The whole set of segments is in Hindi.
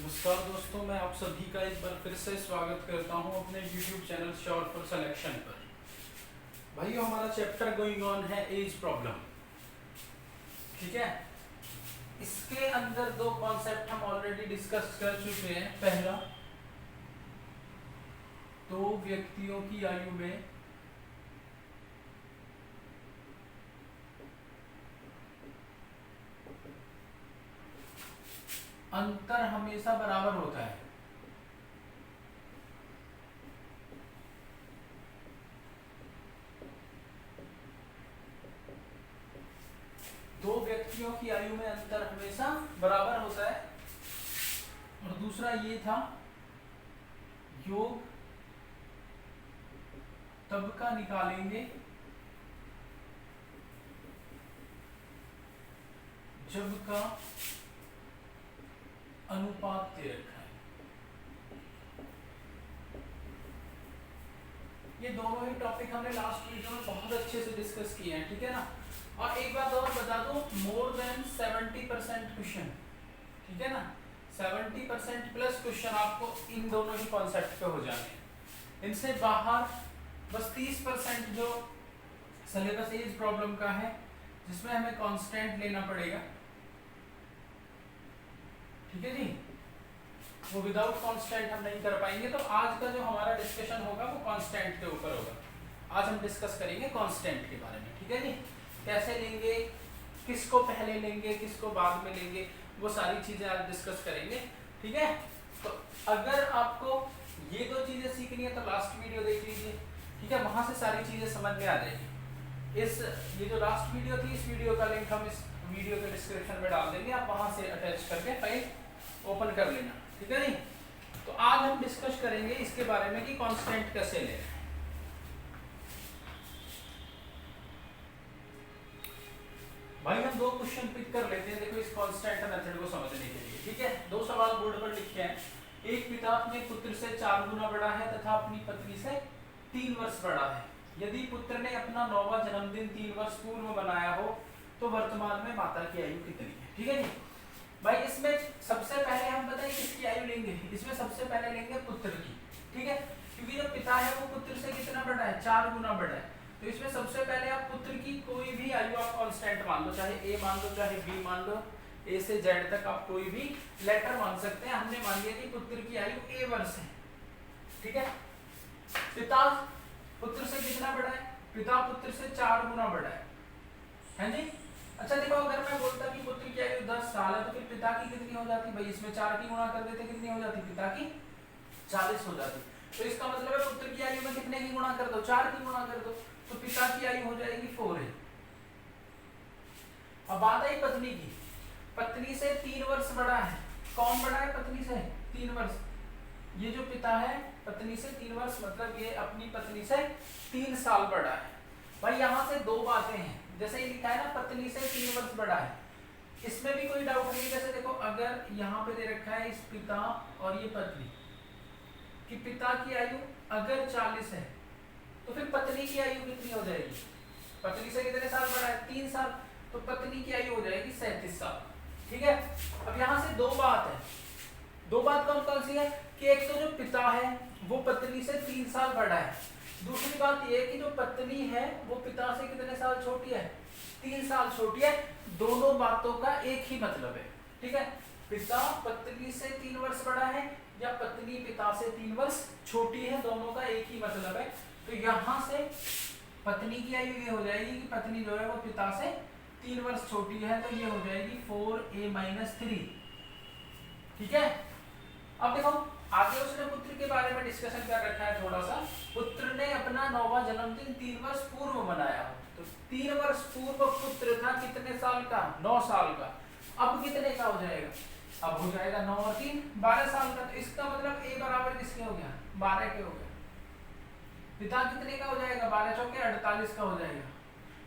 नमस्कार दोस्तों, मैं आप सभी का एक बार फिर से स्वागत करता हूं अपने YouTube channel sure for selection पर। भाइयों, हमारा चैप्टर गोइंग ऑन है एज प्रॉब्लम। ठीक है, इसके अंदर दो कॉन्सेप्ट हम ऑलरेडी डिस्कस कर चुके हैं। पहला, दो व्यक्तियों की आयु में अंतर हमेशा बराबर होता है। दो व्यक्तियों की आयु में अंतर हमेशा बराबर होता है। और दूसरा ये था, योग तब का निकालेंगे जब का अनुपात दे रखा है। ये दोनों ही टॉपिक हमने लास्ट वीडियो में बहुत अच्छे से डिस्कस किए हैं, ठीक है ना। और एक बात और बता दो, मोर देन 70% क्वेश्चन, ठीक है ना, 70% प्लस क्वेश्चन आपको इन दोनों ही कॉन्सेप्ट पे हो जाने हैं। इनसे बाहर बस 30% जो सिलेबस एज प्रॉब्लम का है, जिसमें हमें कांस्टेंट लेना पड़ेगा, ठीक है जी। वो विदाउट कांस्टेंट हम नहीं कर पाएंगे। तो आज का जो हमारा डिस्कशन होगा वो कांस्टेंट के ऊपर होगा। आज हम डिस्कस करेंगे कांस्टेंट के बारे में, ठीक है जी। कैसे लेंगे, किसको पहले लेंगे, किसको बाद में लेंगे, वो सारी चीजें आज डिस्कस करेंगे, ठीक है। तो अगर आपको ये दो चीजें सीखनी है तो लास्ट वीडियो देख लीजिए, ठीक है, वहां से सारी चीजें समझ में आ जाएगी। ये जो लास्ट वीडियो थी, इस वीडियो का लिंक हम इस वीडियो के डिस्क्रिप्शन में डाल देंगे, आप वहां से अटैच करके फाइल ओपन कर लेना, ठीक है नहीं। तो आज हम डिस्कस करेंगे इसके बारे में कि कांस्टेंट कैसे लें। भाई हम दो क्वेश्चन पिक कर लेते हैं, देखो इस कांस्टेंट मेथड को समझने के लिए, ठीक है। दो सवाल बोर्ड पर लिखे हैं। एक, पिता अपने पुत्र से 4 गुना बड़ा है तथा अपनी पत्नी से 3 वर्ष बड़ा है। यदि पुत्र ने अपना 9वां जन्मदिन 3 वर्ष पूर्व मनाया हो तो वर्तमान में माता की आयु कितनी है, ठीक है जी। भाई इसमें सबसे पहले हम बताएं किसकी आयु लेंगे। इसमें सबसे पहले लेंगे पुत्र की, ठीक है, क्योंकि जो पिता है वो पुत्र से कितना बड़ा है, 4 गुना बड़ा है। तो इसमें सबसे पहले आप पुत्र की कोई भी आयु आप कांस्टेंट मान लो, चाहे ए मान लो, चाहे बी मान लो, ए से जेड तक आप कोई भी लेटर मान सकते हैं। हमने मान लिया कि पुत्र की आयु ए वर्ष है, ठीक है। पिता पुत्र से कितना बड़ा है, पिता पुत्र से 4 गुना बड़ा है जी। अच्छा देखो, अगर मैं बोलता कि पुत्र की आयु 10 साल है तो फिर पिता की कितनी हो जाती भाई, इसमें 4 की गुणा कर देते, कितनी हो जाती, पिता की 40 हो जाती। तो इसका मतलब है पुत्र की आयु में कितने की गुणा कर दो, 4 की गुणा कर दो, तो पिता की आयु हो जाएगी 4 है। अब बात आई पत्नी की, पत्नी से 3 वर्ष बड़ा है। कौन बड़ा है पत्नी से 3 वर्ष, ये जो पिता है पत्नी से 3 वर्ष, मतलब ये अपनी पत्नी से 3 साल बड़ा है। भाई यहाँ से दो बातें हैं, जैसे ये लिखा है ना पत्नी से 3 वर्ष बड़ा है, इसमें भी कोई डाउट नहीं। जैसे देखो, अगर यहाँ पे दे रखा है इस पिता और ये पत्नी कि पिता की आयु अगर 40 है तो फिर पत्नी की आयु कितनी हो जाएगी, पत्नी से कितने साल बड़ा है, 3 साल, तो पत्नी की आयु हो जाएगी 37 साल, ठीक है। अब यहाँ से दो बात है, दो बात कौन कौन सी है कि एक तो जो पिता है वो पत्नी से 3 साल बड़ा है, दूसरी बात ये कि जो पत्नी है वो पिता से कितने साल छोटी है, 3 साल छोटी है। दोनों बातों का एक ही मतलब है, ठीक है। पिता पत्नी से 3 वर्ष बड़ा है या पत्नी पिता से 3 वर्ष छोटी है, दोनों का एक ही मतलब है। तो यहाँ से पत्नी की आयु ये हो जाएगी कि पत्नी जो है वो पिता से 3 वर्ष छोटी है, तो ये हो जाएगी 4a-3, ठीक है। अब देखो आगे उसने पुत्र के बारे में डिस्कशन कर रखा है थोड़ा सा। पुत्र ने अपना 9वां जन्मदिन 3 वर्ष पूर्व मनाया हो, तो 3 वर्ष पूर्व पुत्र था कितने साल का, 9 साल का। अब कितने का हो जाएगा, अब हो जाएगा 9 और 3 12 साल का। तो इसका मतलब ए बराबर किसके हो गया, 12 के हो गया। पिता कितने का हो जाएगा, 12 चौके 48 का हो जाएगा।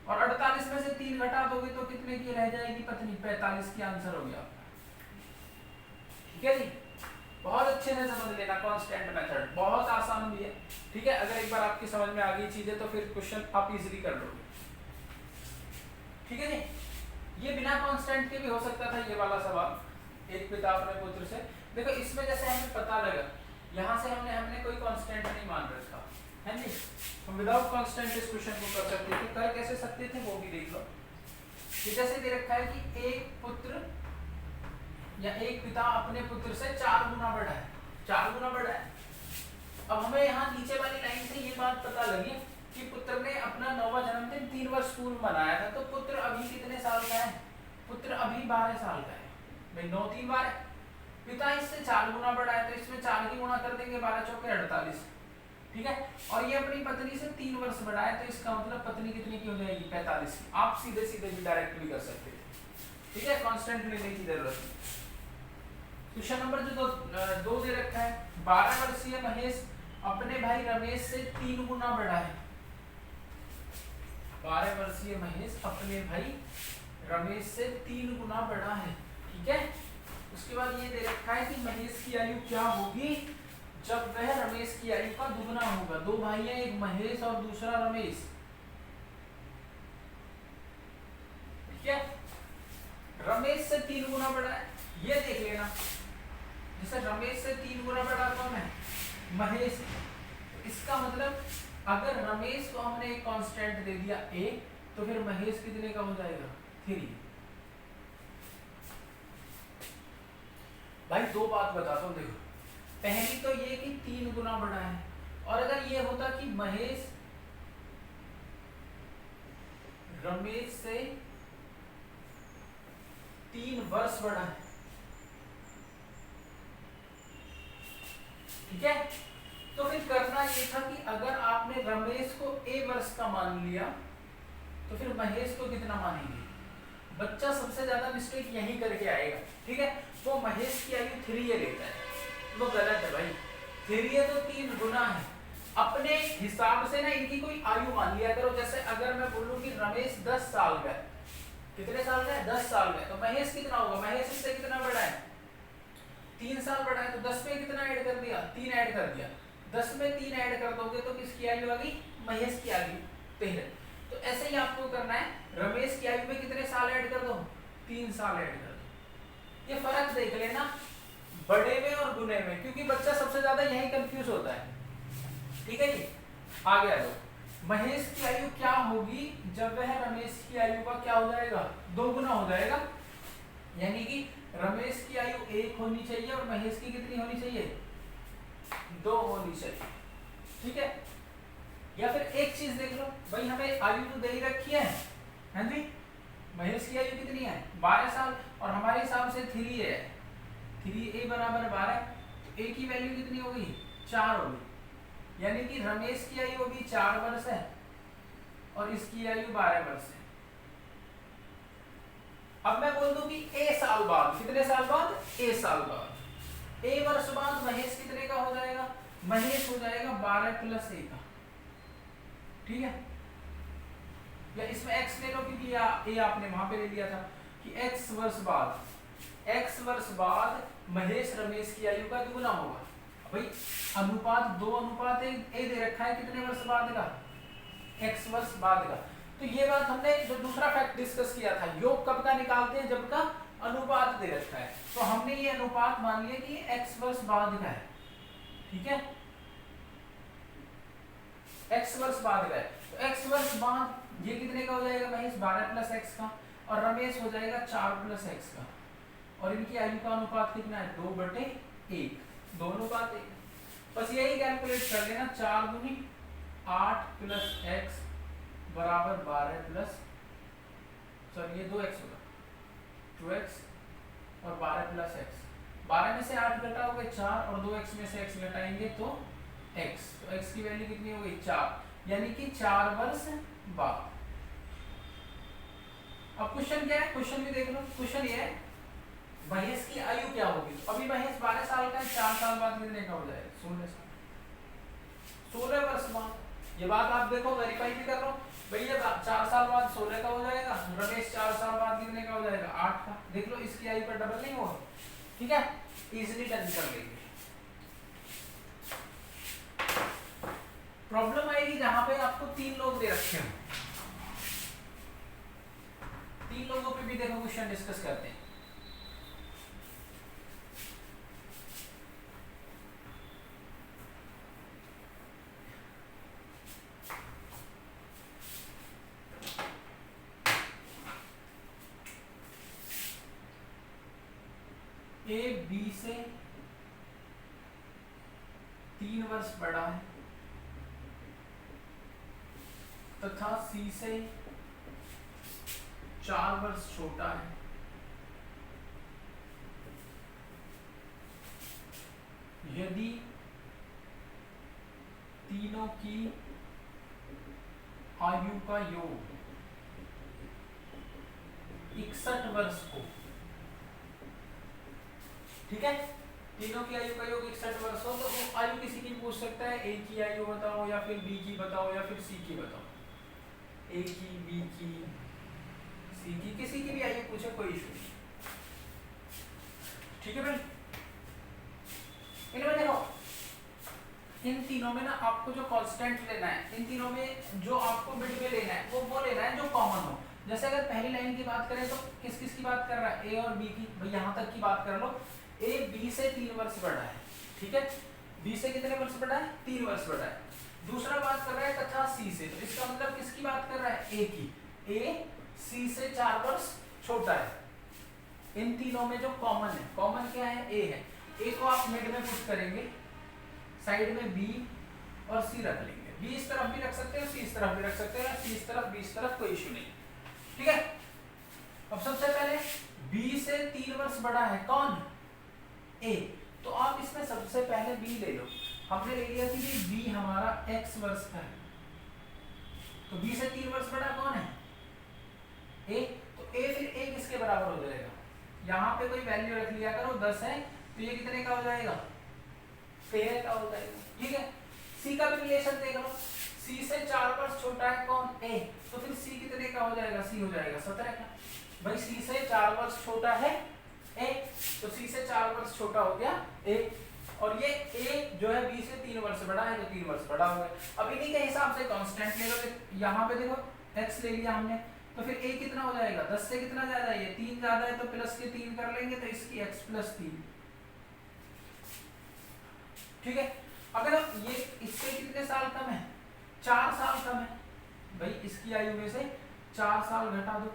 और 48 में से 3 घटा दोगे तो कितने की रह जाएगी पत्नी, 45 की आंसर हो गया, ठीक है जी। बहुत अच्छे से समझ लेना, कांस्टेंट मेथड बहुत आसान भी है, ठीक है। अगर एक बार आपकी समझ में आ गई चीजें तो फिर क्वेश्चन आप इजीली कर लोगे, ठीक है जी। ये बिना कांस्टेंट के भी हो सकता था ये वाला सवाल, एक पिता अपने पुत्र से देखो इसमें जैसे हमें पता लगा, यहाँ से हमने कोई कांस्टेंट नहीं मान रखा है नहीं, हम विदाउट कांस्टेंट इस क्वेश्चन को कर सकते थे। कर कैसे सकते थे वो भी देख लो। ये जैसे दे रखा है कि एक पुत्र या एक पिता अपने पुत्र से 4 गुना बड़ा है, 4 गुना बड़ा है। अब हमें यहाँ नीचे वाली लाइन से ये बात पता लगी कि पुत्र ने अपना 9वां जन्मदिन 3 वर्ष पूर्व मनाया था, तो पुत्र अभी कितने साल का है? पुत्र अभी 12 साल का है। भाई 9 3 12, पिता इससे 4 गुना बड़ा है, तो इसमें 4 की गुणा कर देंगे, 12 चौके 48, ठीक है। और ये अपनी पत्नी से 3 वर्ष बड़ा है, तो इसका मतलब पत्नी कितनी की हो जाएगी? 45 की। आप सीधे सीधे भी डायरेक्ट भी कर सकते थे, ठीक है, कांस्टेंट लेने की जरूरत नहीं। क्वेश्चन नंबर जो दो दे रखा है, 12 वर्षीय महेश अपने भाई रमेश से 3 गुना बड़ा है। 12 वर्षीय महेश अपने भाई रमेश से 3 गुना बड़ा है, ठीक है। उसके बाद ये दे रखा है कि महेश की आयु क्या होगी जब वह रमेश की आयु का दुगना होगा। 2 भाई हैं, एक महेश और दूसरा रमेश, ठीक है। रमेश से 3 गुना बड़ा है, ये देख लेना। जैसे रमेश से 3 गुना बड़ा कौन है? महेश। इसका मतलब अगर रमेश को हमने एक कांस्टेंट दे दिया a, तो फिर महेश कितने का हो जाएगा? 3। भाई दो बात बताता हूँ, देखो। पहली तो ये कि 3 गुना बड़ा है, और अगर ये होता कि महेश रमेश से 3 वर्ष बड़ा है, ठीक है, तो फिर करना ये था कि अगर आपने रमेश को a वर्ष का मान लिया, तो फिर महेश को कितना मानेंगे? बच्चा सबसे ज्यादा मिस्टेक यही करके आएगा, ठीक है। वो महेश की आयु 3 लेता है, वो गलत है भाई। 3 तो 3 गुना है। अपने हिसाब से ना इनकी कोई आयु मान लिया करो। जैसे अगर मैं बोलूं कि रमेश 10 साल का है, कितने साल का है? 10 साल का है, तो महेश कितना होगा? महेश इससे कितना बड़ा है? 3 साल बड़ा है, तो 10 में कितना ऐड कर दिया? 3 ऐड कर दिया। 10 में 3 ऐड कर दोगे तो किसकी आयु आ गई? महेश की आ गई 13। तो ऐसे ही आपको करना है, रमेश की आयु में कितने साल ऐड कर दो? 3 साल ऐड कर दो। ये फर्क देख लेना बड़े में और गुने में, क्योंकि बच्चा सबसे ज्यादा यही कंफ्यूज होता है, ठीक है जी। आगे आ जाओ। महेश की आयु क्या होगी जब वह रमेश की आयु का क्या हो जाएगा? 2 गुना हो जाएगा। यानी कि रमेश की आयु 1 होनी चाहिए और महेश की कितनी होनी चाहिए? 2 होनी चाहिए, ठीक है। या फिर एक चीज देख लो भाई, हमें आयु तो दे ही रखी है जी। महेश की आयु कितनी है? 12 साल, और हमारे हिसाब से 3 है। 3a बराबर 12, तो a की वैल्यू कितनी होगी? 4 होगी। यानी कि रमेश की आयु अभी 4 वर्ष है और इसकी आयु 12 वर्ष है। अब मैं बोल दूं कि a साल बाद, कितने साल बाद? a साल बाद, a वर्ष बाद महेश कितने का हो जाएगा? महेश हो जाएगा 12 प्लस a का, ठीक है। या इसमें x ले लो, क्योंकि a आपने वहां पे ले लिया था कि x वर्ष बाद महेश रमेश की आयु का दुगना होगा। भाई अनुपात 2:a दे रखा है, कितने वर्ष बाद का? x वर्ष बाद का। तो ये बात हमने जो दूसरा फैक्ट डिस्कस किया था, योग कब का निकालते हैं? जब का अनुपात दे रखा है। तो हमने ये अनुपात मान लिया कि x वर्ष बाद का है, ठीक है। x वर्ष बाद का है, तो x वर्ष बाद ये कितने का हो जाएगा? महेश 12 प्लस x का, और रमेश हो जाएगा 4 प्लस x का। और इनकी आयु का अनुपात कितना है? 2/1, 2:1। बस यही कैलकुलेट कर लेना। 4 दूनी 8 प्लस x बराबर 12 प्लस, सॉरी ये 2x होगा, 2x और 12 प्लस x। 12 में से 8 घटाओगे 4, और 2x में से x घटाएंगे तो x। तो x की वैल्यू कितनी हो गई? 4, यानी कि 4 वर्ष बाद। अब क्वेश्चन क्या है? क्वेश्चन भी देख लो। क्वेश्चन ये है महेश की आयु क्या होगी। तो अभी महेश 12 साल का है, 4 साल बाद कितने का हो जाएगा? 16 साल, 16 वर्ष बाद। ये बात आप देखो, वेरीफाई भी कर लो भैया। 4 साल बाद 16 का हो जाएगा, रमेश 4 साल बाद कितने का हो जाएगा? 8 का। देख लो इसकी आयु पर डबल नहीं होगा, ठीक है। इजीली डन कर लेंगे। प्रॉब्लम आएगी जहां पे आपको 3 लोग दे रखे हो। 3 लोगों पे भी देखो क्वेश्चन डिस्कस करते हैं। ए बी से 3 वर्ष बड़ा है तथा सी से 4 वर्ष छोटा है। यदि तीनों की आयु का योग 61 वर्ष हो, ठीक है, तीनों की आयु का योग 61 वर्ष हो, तो वो आयु किसी की पूछ सकता है, ए की आयु बताओ या फिर बी की बताओ या फिर सी की बताओ, ए की, बी की, सी की, किसी की भी आयु पूछे कोई इशू नहीं, ठीक है भाई। इनमें देखो, इन तीनों में ना आपको जो कांस्टेंट लेना है, इन तीनों में जो आपको मिड में लेना है वो लेना है जो कॉमन हो। जैसे अगर पहली लाइन की बात करें तो किस किस की बात कर रहा है, ए और बी की, भाई यहाँ तक की बात कर लो, ए बी से 3 वर्ष बड़ा है, ठीक है, बी से कितने वर्ष बड़ा है, 3 वर्ष बड़ा है। दूसरा बात कर रहा है तथा सी से, तो इसका मतलब किसकी बात कर रहा है, ए की, ए सी से 4 वर्ष छोटा है। इन तीनों में जो कॉमन है, कॉमन क्या है, ए है, ए को आप मिड में पुट करेंगे, साइड में बी और सी रख लेंगे, बी इस तरफ भी रख सकते हैं, सी इस तरफ भी रख सकते हैं, सी इस तरफ, बी इस तरफ, कोई इशू नहीं, ठीक है। अब सबसे पहले बी से 3 वर्ष बड़ा है कौन, ए, तो आप इसमें सबसे पहले बी ले लो। हमने ले लिया कि बी हमारा x वर्ष का है, तो बी से 3 वर्ष बड़ा कौन है, ए, तो ए फिर ए किसके बराबर हो जाएगा, यहाँ पे कोई वैल्यू रख लिया करो, 10 है, तो ये कितने का हो जाएगा, 13 का हो जाएगा, ठीक है। सी का भी रिलेशन देख लो, सी से 4 वर्ष छोटा है कौन, ए, तो फिर सी कितने का हो जाएगा, सी हो जाएगा 17 का, भाई सी से 4 वर्ष छोटा है ए, तो सी से 4 वर्ष छोटा हो गया ए, और ये ए जो है बी से 3 वर्ष बड़ा है, तो 3 वर्ष बड़ा हो गया। अब इन्हीं के हिसाब से कांस्टेंट ले लो, यहाँ पे देखो x ले लिया हमने, तो फिर a कितना हो जाएगा, 10 से कितना ज्यादा है, ये 3 ज्यादा है, तो प्लस के 3 कर लेंगे, तो इसकी x प्लस 3, ठीक है। अगर ये इससे कितने साल कम है, 4 साल कम है, भाई इसकी आयु में से 4 साल घटा दो,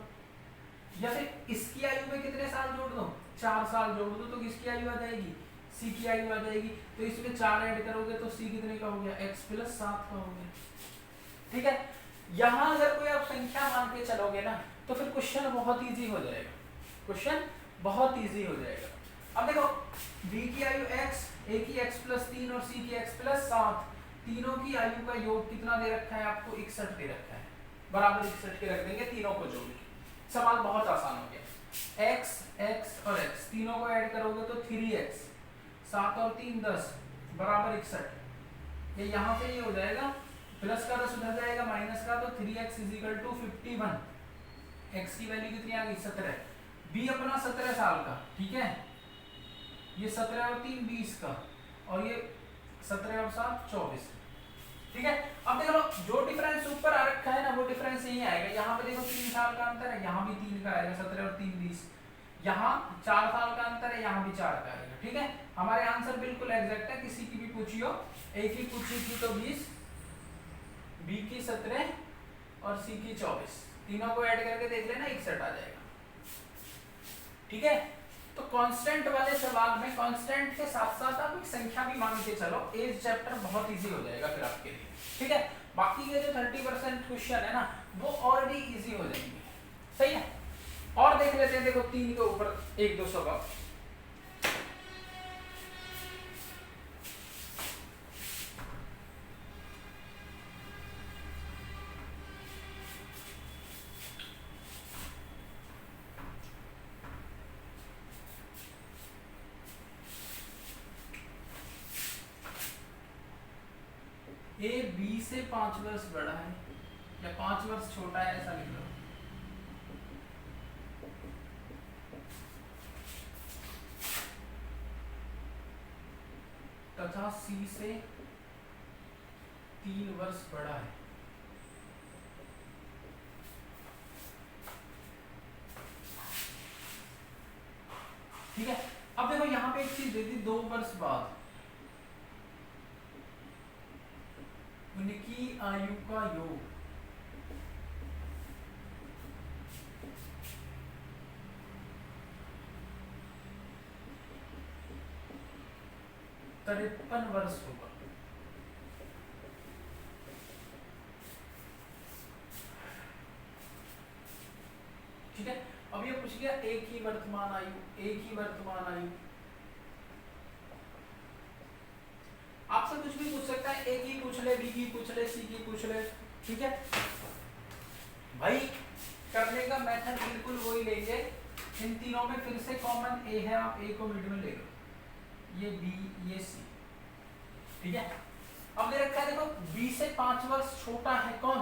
या फिर इसकी आयु में कितने साल जोड़ दो, 4 साल जोड़ दो, तो किसकी आयु आ जाएगी, सी की आयु आ जाएगी, तो इसमें 4 ऐड करोगे तो सी कितने का हो गया, x प्लस 7 का हो गया, ठीक है। यहां अगर कोई आप संख्या मान के चलोगे ना, तो फिर क्वेश्चन बहुत इजी हो जाएगा, क्वेश्चन बहुत इजी हो जाएगा। अब देखो b की आयु x, a की x प्लस 3 और c की x प्लस 7, तीनों की आयु का योग कितना दे रखा है आपको, 61 दे रखा है, बराबर 61 के रख देंगे, तीनों को जोड़ के सवाल बहुत आसान हो गया। x, x और x तीनों को ऐड करोगे तो 3x, 7 और 3 10, बराबर 61, ये यहाँ से ये हो जाएगा, प्लस का 10 उधर जाएगा, माइनस का, तो 3x is equal to 51, x की वैल्यू कितनी आ गई, 17, b अपना 17 साल का, ठीक है, ये 17 और 3 20 का, और ये 17 और 7 24, ठीक है। अब देखो जो डिफरेंस ऊपर आ रखा है ना, वो डिफरेंस यही आएगा, यहाँ पे देखो 3 साल का अंतर है, यहाँ भी 3 का आएगा, 17 और 3 20, यहाँ 4 साल का अंतर है, यहाँ भी 4 का आएगा, ठीक है। हमारे आंसर बिल्कुल एग्जैक्ट है, किसी की भी पूछी हो, ए की पूछी थी तो 20, बी की 17 और सी की 24, तीनों को ऐड करके देख लेना, 61 आ जाएगा, ठीक है। तो कांस्टेंट वाले सवाल में कांस्टेंट के साथ साथ आप एक संख्या भी मान के चलो, एज चैप्टर बहुत इजी हो जाएगा फिर आपके लिए, ठीक है। बाकी के जो 30% क्वेश्चन है ना, वो ऑलरेडी इजी हो जाएंगे, सही है। और देख लेते हैं, देखो 3 के ऊपर 1-2 सवाल, ए बी से 5 वर्ष बड़ा है या 5 वर्ष छोटा है, ऐसा लिख लो, तथा सी से 3 वर्ष बड़ा है, ठीक है। अब देखो यहाँ पे एक चीज दे दी, 2 वर्ष बाद उनकी आयु का योग, 53 वर्ष होगा। ठीक है, अब ये पूछ गया ए की वर्तमान आयु, ए की वर्तमान आयु। आपसे कुछ भी पूछ सकता है, ए की पूछ ले, बी की पूछ ले, सी की पूछ ले। ठीक है भाई, करने का मेथड बिल्कुल वही लेंगे। इन तीनों में फिर से कॉमन ए है, आप ए को मिड में ले लो, ये बी ये सी। ठीक है, अब दे रखा है देखो बी से 5 वर्ष छोटा है कौन,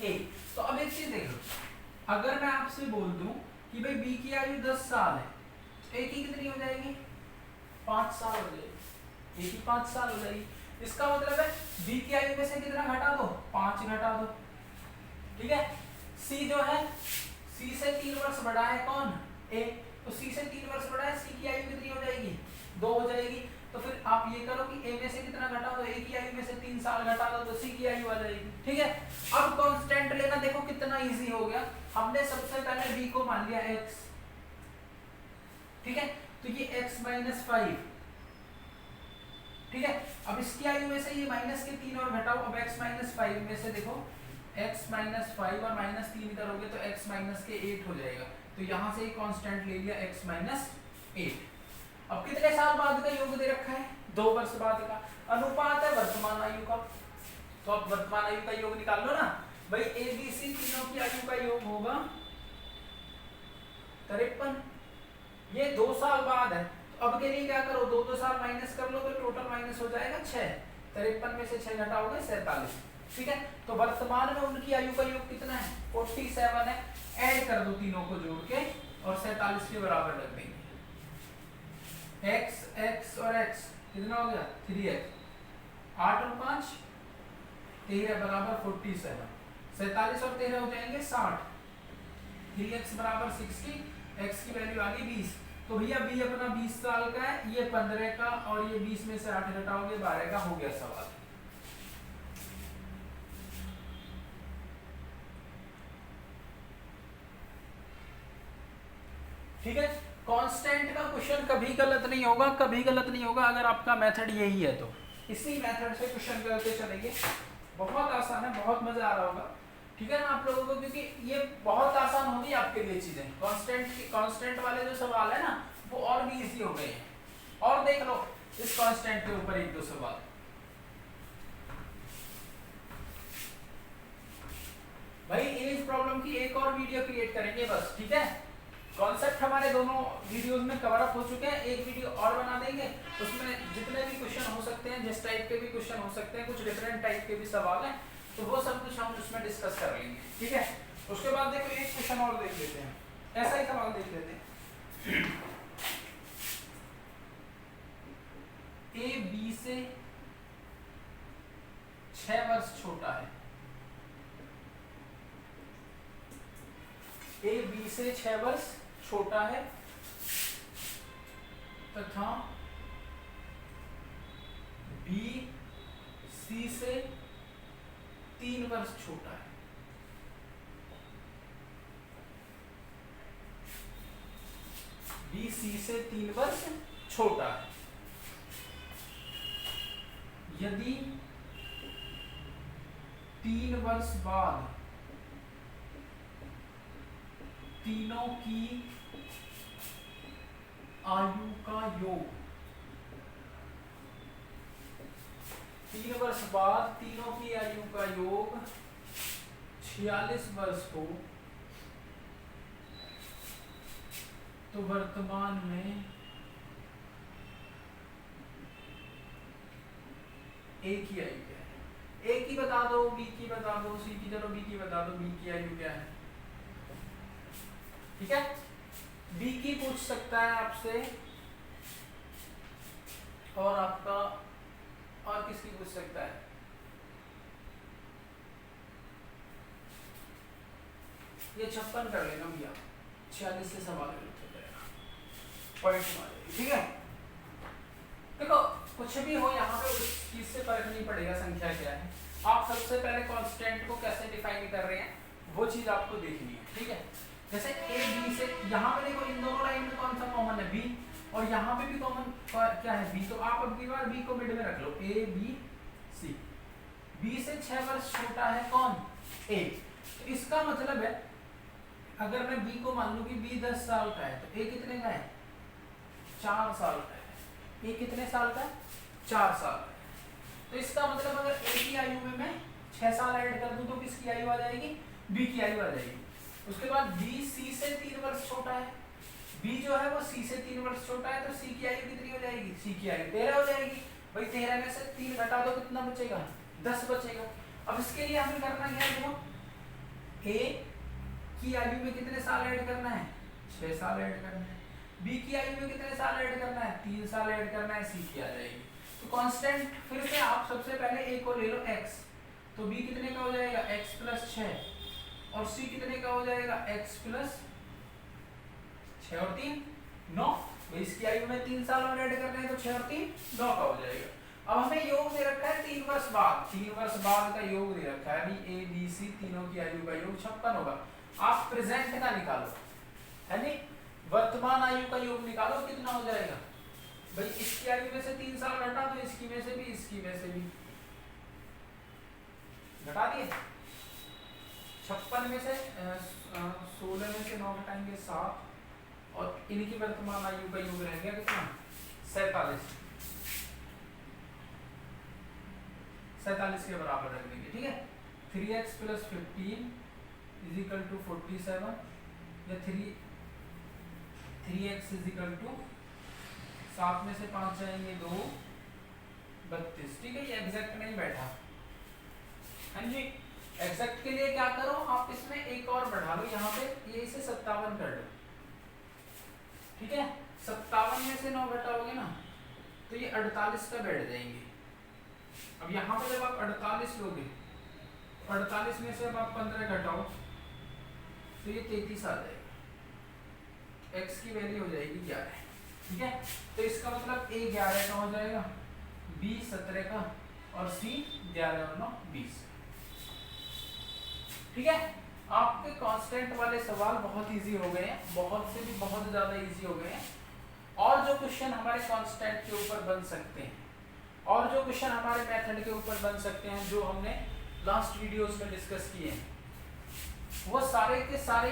ए। तो अब एक चीज देख लो, अगर मैं आपसे बोल दूं कि भाई बी की आयु 10 साल है, तो ए की कितनी हो जाएगी, 5 साल हो जाएगी, ए की 5 साल हो जाएगी। इसका मतलब है बी की आयु में से कितना घटा दो, 5 घटा दो। ठीक है, सी जो है, सी से 3 वर्ष बड़ा है कौन, ए। तो सी से 3 वर्ष बड़ा है, सी की आयु कितनी हो जाएगी, 2 हो जाएगी। तो फिर आप ये करो कि ए में से कितना घटा दो, ए की आयु में से 3 साल घटा दो, तो सी की आयु आ जाएगी। ठीक है, अब कांस्टेंट लेना, देखो कितना इजी हो गया। हमने सबसे पहले बी को मान लिया x। ठीक है, तो ये x - 5। ठीक है, अब इसकी आयु में से ये माइनस के 3 और घटाओ। अब x - 5 में से देखो x - 5 और -3 इधर हो गए, तो x - 8 हो जाएगा। तो यहां से एक कांस्टेंट ले लिया x - 8। अब कितने साल बाद का योग दे रखा है, 2 वर्ष बाद का। अनुपात है वर्तमान आयु का, तो अब वर्तमान आयु का योग निकाल लो ना भाई। ए बी सी तीनों की आयु का योग होगा 53। ये 2 साल बाद है, तो अब के लिए क्या करो, 2 साल माइनस कर लो, तो टोटल माइनस हो जाएगा 6। 53 में से 6 घटाओगे 47। ठीक है, तो वर्तमान में उनकी आयु का योग कितना है, 47 है। ऐड कर दो तीनों को जोड़ के और 47 के बराबर रख देंगे। x x और x कितना हो गया, 3x। 8 और 5 13 बराबर 47। 47 और 13 हो जाएंगे 60। 3x बराबर 60, x की वैल्यू आ गई 20। तो भैया b अपना 20 साल का है, ये 15 का, और ये 20 में से 8 घटाओगे 12 का। हो गया सवाल। ठीक है, कांस्टेंट का क्वेश्चन कभी गलत नहीं होगा, कभी गलत नहीं होगा अगर आपका मेथड यही है तो। इसी मेथड से क्वेश्चन करते चलेंगे। बहुत आसान है, बहुत मजा आ रहा होगा। ठीक है ना आप लोगों को, क्योंकि ये बहुत आसान होगी आपके लिए चीजें। कांस्टेंट वाले जो सवाल है ना, वो और भी इजी हो गए हैं। और देख लो इस कांस्टेंट के ऊपर 1-2 सवाल। भाई इमेज प्रॉब्लम की एक और वीडियो क्रिएट करेंगे बस। ठीक है, कॉन्सेप्ट हमारे दोनों वीडियोस में कवर अप हो चुके हैं, एक वीडियो और बना देंगे। उसमें जितने भी क्वेश्चन हो सकते हैं, जिस टाइप के भी क्वेश्चन हो सकते हैं, कुछ डिफरेंट टाइप के भी सवाल हैं, तो वो सब कुछ हम उसमें डिस्कस कर लेंगे। ठीक है, उसके बाद देखो एक क्वेश्चन और देख लेते हैं, ऐसा ही सवाल देख लेते हैं। ए बी से 6 वर्ष छोटा है, ए बी से 6 वर्ष छोटा है तथा बी सी से 3 वर्ष छोटा है। बी सी से 3 वर्ष छोटा है। यदि 3 वर्ष बाद तीनों की आयु का योग, 3 वर्ष बाद तीनों की आयु का योग 46 वर्ष हो, तो वर्तमान में ए की आयु क्या है। ए की बता दो, बी की बता दो, सी की, चलो बी की बता दो, बी की आयु क्या है। ठीक है, बी की पूछ सकता है आपसे, और आपका और किसकी पूछ सकता है, ये 56 कर लेना भैया, 46 से सवाल पॉइंट मारेगा। ठीक है, देखो कुछ भी हो यहाँ पे उस चीज से फर्क नहीं पड़ेगा संख्या क्या है। आप सबसे पहले कांस्टेंट को कैसे डिफाइन कर रहे हैं वो चीज आपको देखनी है। ठीक है, जैसे ए बी से यहाँ पे देखो इन दोनों लाइन में कौन सा कॉमन है, बी, और यहाँ पे भी कॉमन क्या है बी, तो आप अब की बार बी को मिड में रख लो, ए बी सी। बी से 6 वर्ष छोटा है कौन, ए। तो इसका मतलब है अगर मैं बी को मान लूं कि बी 10 साल का है तो ए कितने का है, 4 साल का है। ए कितने साल का है, 4 साल का है। तो इसका मतलब अगर ए की आयु में मैं 6 साल ऐड कर दूं तो किसकी आयु आ जाएगी, बी की आयु आ जाएगी। उसके बाद बी सी से 3 वर्ष छोटा है, बी जो है वो सी से 3 वर्ष छोटा है, तो सी की आयु कितनी हो जाएगी, सी की आयु 13 हो जाएगी। भाई 13 में से 3 घटा दो कितना बचेगा, 10 बचेगा। अब इसके लिए हमें करना क्या है, देखो ए की आयु में कितने साल ऐड करना है, 6 साल ऐड करना है। बी की आयु में कितने साल ऐड करना है, 3 साल ऐड करना है, सी की आ जाएगी। तो कांस्टेंट फिर से आप सबसे पहले ए को ले लो x, तो बी कितने का हो जाएगा x प्लस 6 और सी कितने का हो जाएगा x प्लस 6 और 3 9। तो इसकी आयु में 3 साल और ऐड करने हैं तो 6 और 3 9 का हो जाएगा। अब हमें योग दे रखा है 3 वर्ष बाद, 3 वर्ष बाद का योग दे रखा है, अभी ए बी सी तीनों की आयु का योग 56 होगा। आप प्रेजेंट का निकालो, है नहीं, वर्तमान आयु का योग निकालो, कितना हो जाएगा भाई, इसकी आयु में से 3 साल घटा दो, इसकी में से भी, इसकी में से भी घटा दिए। 56 में से 16 में से 9 घटाएंगे 7 और इनकी वर्तमान आयु का योग रह गया कितना, 47 के बराबर रख देंगे, ठीक है। 3x plus 15 is equal to 47 या 3x इज इक्वल टू 7 में से 5 जाएंगे 2 32, ठीक है। ये एग्जैक्ट नहीं बैठा, हाँ जी। एग्जैक्ट के लिए क्या करो आप, इसमें एक और बढ़ा लो, यहाँ पे ये इसे 57 कर लो, ठीक है। 57 में से 9 घटाओगे ना तो ये 48 का बैठ जाएंगे। अब यहाँ पे जब आप 48 लोगे, 48 में से अब आप 15 घटाओ तो ये 33 आ जाएगा, x की वैल्यू हो जाएगी 11, ठीक है। तो इसका मतलब a 11 का हो जाएगा, b 17 का और c 11 और 9 20, ठीक है। आपके कांस्टेंट वाले सवाल बहुत इजी हो गए हैं, बहुत से भी बहुत ज्यादा इजी हो गए हैं। और जो क्वेश्चन हमारे कांस्टेंट के ऊपर बन सकते हैं और जो क्वेश्चन हमारे मेथड के ऊपर बन सकते हैं, जो हमने लास्ट वीडियोस में डिस्कस किए हैं, वो सारे के सारे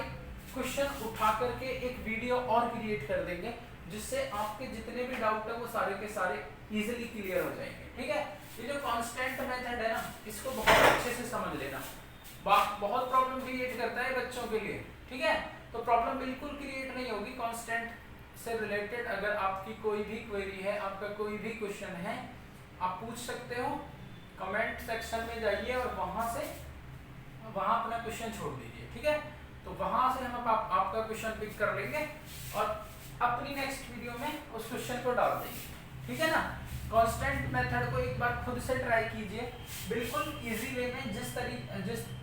क्वेश्चन उठा करके एक वीडियो और क्रिएट कर देंगे, जिससे आपके जितने भी डाउट है वो सारे के सारे इजीली क्लियर हो जाएंगे, ठीक है। ये जो कांस्टेंट मेथड है ना, इसको बहुत अच्छे से समझ लेना, बहुत प्रॉब्लम क्रिएट करता है बच्चों के लिए, ठीक है। तो प्रॉब्लम बिल्कुल क्रिएट नहीं होगी कांस्टेंट से रिलेटेड। अगर आपकी कोई भी क्वेरी है, आपका कोई भी क्वेश्चन है, आप पूछ सकते हो, कमेंट सेक्शन में जाइए और वहां अपना क्वेश्चन छोड़ दीजिए, ठीक है। तो वहां से हम आपका क्वेश्चन पिक कर लेंगे और अपनी नेक्स्ट वीडियो में उस क्वेश्चन को डाल देंगे, ठीक है ना। कांस्टेंट मेथड को एक बार खुद से ट्राई कीजिए, बिल्कुल इजी वे में,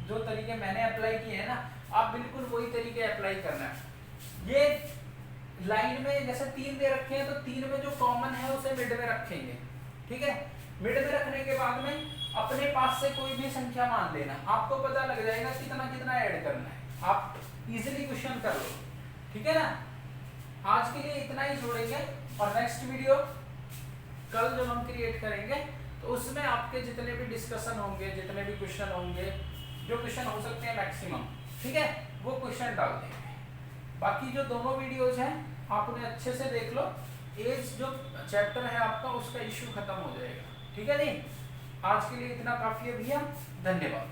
जो तरीके मैंने अप्लाई किए हैं ना, आप बिल्कुल वही तरीके अप्लाई करना है। ये लाइन में जैसे 3 दे रखे हैं तो 3 में जो कॉमन है उसे मिड में रखेंगे, ठीक है। मिड में रखने के बाद में अपने पास से कोई भी संख्या मान लेना, आपको पता लग जाएगा कितना कितना ऐड करना है, आप इजीली क्वेश्चन कर लो, ठीक है ना। आज के लिए इतना ही छोड़ेंगे और नेक्स्ट वीडियो कल जब हम क्रिएट करेंगे तो उसमें आपके जितने भी डिस्कशन होंगे, जितने भी क्वेश्चन होंगे, जो क्वेश्चन हो सकते हैं मैक्सिमम, ठीक है, वो क्वेश्चन डाल देंगे। बाकी जो दोनों वीडियोज हैं आप उन्हें अच्छे से देख लो, एज जो चैप्टर है आपका उसका इश्यू खत्म हो जाएगा, ठीक है जी। आज के लिए इतना काफी है भैया, धन्यवाद।